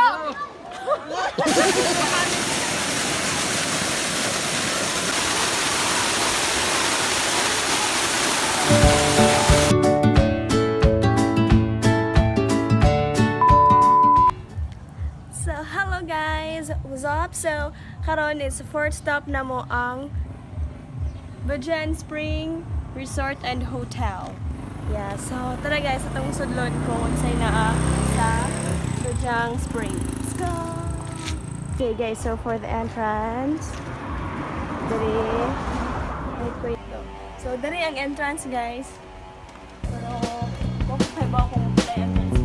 So, hello guys! What's up? So, karon is fourth stop na mo ang Bajan Spring Resort and Hotel. Yeah, so tara guys, itong sudlon ko unsay naa sa Bajang Spring. Let's go! Okay guys, so for the entrance, wait. So, dari ang entrance guys. Pero, okay ba kung tayo entrance?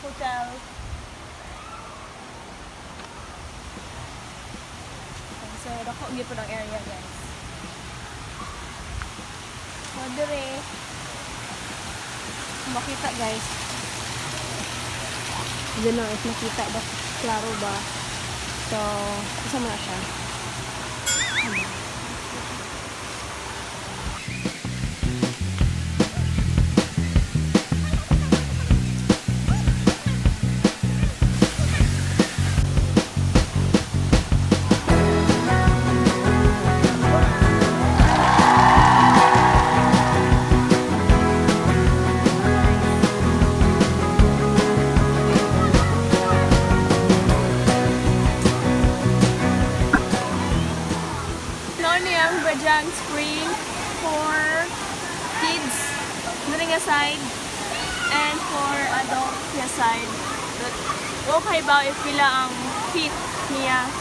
Hotel. So, dako gyud po ang area, guys. So, dire makita, guys. Diyan lang, if makita ba, klaro ba? So, isa mo na siya. Bajang Spring for kids na side and for adult na side. But okay ba if pila ang feet niya?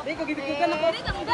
Dito, gibigyan ako.